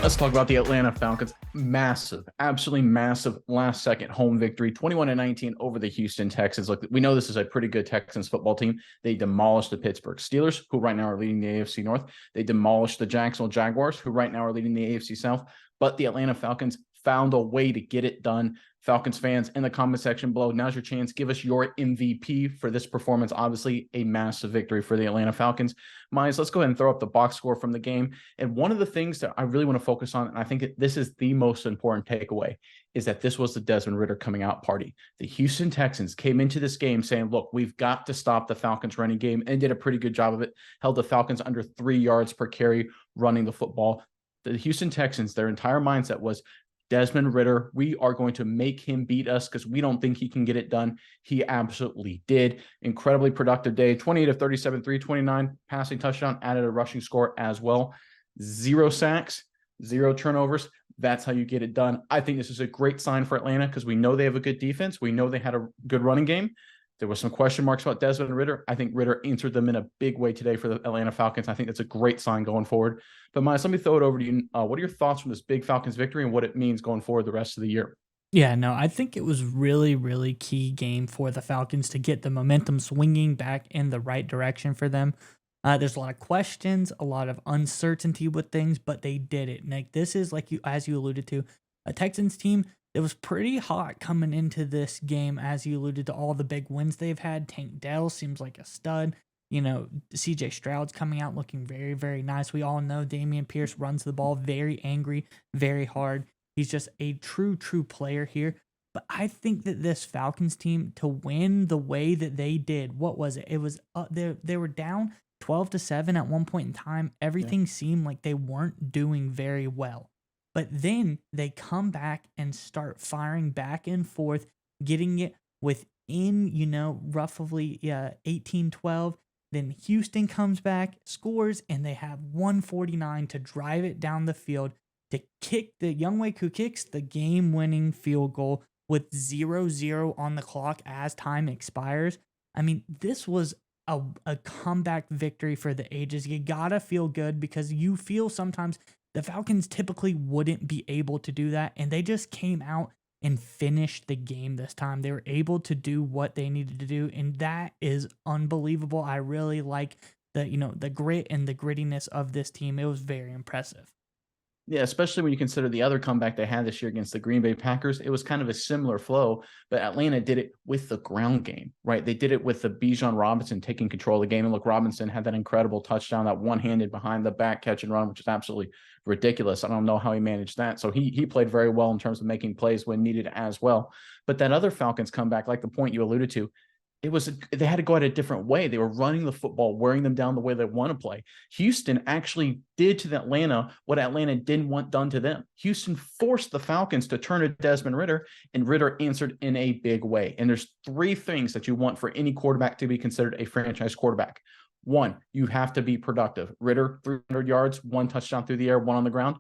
Let's talk about the Atlanta Falcons. Massive, absolutely massive last second home victory, 21-19 over the Houston Texans. Look, we know this is a pretty good Texans football team. They demolished the Pittsburgh Steelers, who right now are leading the AFC North. They demolished the Jacksonville Jaguars, who right now are leading the AFC South. But the Atlanta Falcons found a way to get it done. Falcons fans, in the comment section below, now's your chance. Give us your MVP for this performance. Obviously, a massive victory for the Atlanta Falcons. Myers, let's go ahead and throw up the box score from the game. And one of the things that I really want to focus on, and I think this is the most important takeaway, is that this was the Desmond Ridder coming out party. The Houston Texans came into this game saying, look, we've got to stop the Falcons running game, and did a pretty good job of it. Held the Falcons under 3 yards per carry running the football. The Houston Texans, their entire mindset was, Desmond Ridder, we are going to make him beat us because we don't think he can get it done. He absolutely did. Incredibly productive day. 28 of 37, 329, passing touchdown, added a rushing score as well. 0 sacks, 0 turnovers. That's how you get it done. I think this is a great sign for Atlanta because we know they have a good defense. We know they had a good running game. There was some question marks about Desmond Ridder. I think Ridder answered them in a big way today for the Atlanta Falcons. I think that's a great sign going forward. But Miles, let me throw it over to you. What are your thoughts from this big Falcons victory and what it means going forward the rest of the year? Yeah, no, I think it was really, really key game for the Falcons to get the momentum swinging back in the right direction for them. There's a lot of questions, a lot of uncertainty with things, but they did it. Like this is like you, as you alluded to, a Texans team that was pretty hot coming into this game, as you alluded to all the big wins they've had. Tank Dell seems like a stud. You know, CJ Stroud's coming out looking very, very nice. We all know Damian Pierce runs the ball very angry, very hard. He's just a true, true player here. But I think that this Falcons team, to win the way that they did, what was it? It was they were down 12-7 at one point in time. Everything seemed like they weren't doing very well. But then they come back and start firing back and forth, getting it within, roughly 18-12. Then Houston comes back, scores, and they have 149 to drive it down the field to kick the Younghoe, who kicks the game-winning field goal with 0-0 on the clock as time expires. I mean, this was a comeback victory for the ages. You gotta feel good because you feel sometimes the Falcons typically wouldn't be able to do that, and they just came out and finished the game this time. They were able to do what they needed to do, and that is unbelievable. I really like the grit and the grittiness of this team. It was very impressive. Yeah, especially when you consider the other comeback they had this year against the Green Bay Packers. It was kind of a similar flow, but Atlanta did it with the ground game, right? They did it with the Bijan Robinson taking control of the game. And look, Robinson had that incredible touchdown, that one-handed behind the back catch and run, which is absolutely ridiculous. I don't know how he managed that. So he played very well in terms of making plays when needed as well. But that other Falcons comeback, like the point you alluded to, they had to go at a different way. They were running the football, wearing them down the way they want to play. Houston actually did to Atlanta what Atlanta didn't want done to them. Houston forced the Falcons to turn to Desmond Ridder, and Ridder answered in a big way. And there's 3 things that you want for any quarterback to be considered a franchise quarterback. 1, you have to be productive. Ridder, 300 yards, 1 touchdown through the air, 1 on the ground.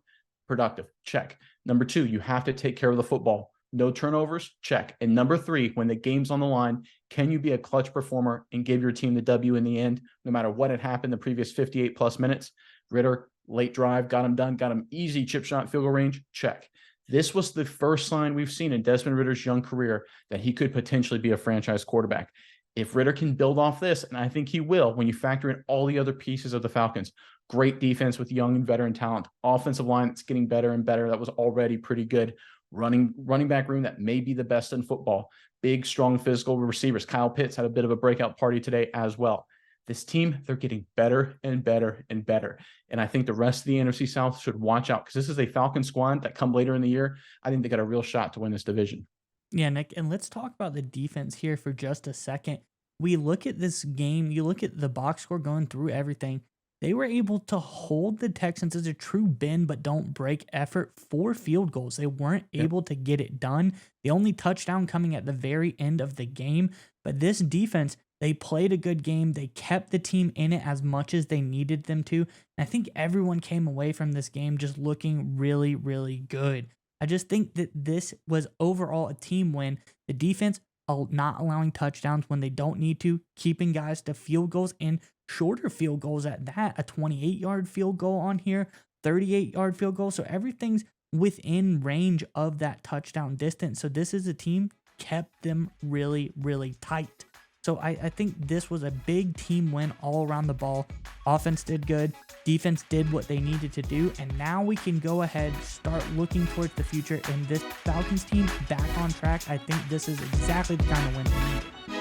Productive. Check. Number 2, you have to take care of the football. No turnovers, check. And number 3, when the game's on the line, can you be a clutch performer and give your team the W in the end, no matter what had happened the previous 58 plus minutes? Ridder, late drive, got him done, got him easy chip shot field goal range, check. This was the first sign we've seen in Desmond Ridder's young career that he could potentially be a franchise quarterback. If Ridder can build off this, and I think he will, when you factor in all the other pieces of the Falcons, great defense with young and veteran talent, offensive line that's getting better and better, that was already pretty good. Running back room that may be the best in football. Big, strong, physical receivers. Kyle Pitts had a bit of a breakout party today as well. This team, they're getting better and better and better. And I think the rest of the NFC South should watch out because this is a Falcon squad that come later in the year. I think they got a real shot to win this division. Yeah, Nick, and let's talk about the defense here for just a second. We look at this game, you look at the box score going through everything. They were able to hold the Texans as a true bend but don't break effort 4 field goals. They weren't able to get it done. The only touchdown coming at the very end of the game. But this defense, they played a good game. They kept the team in it as much as they needed them to. And I think everyone came away from this game just looking really, really good. I just think that this was overall a team win. The defense not allowing touchdowns when they don't need to, keeping guys to field goals and shorter field goals at that, a 28-yard field goal on here. 38-yard field goal. So everything's within range of that touchdown distance. So this is a team kept them really, really tight. So I think this was a big team win all around the ball. Offense did good. Defense did what they needed to do. And now we can go ahead, start looking towards the future. And this Falcons team back on track. I think this is exactly the kind of win we need.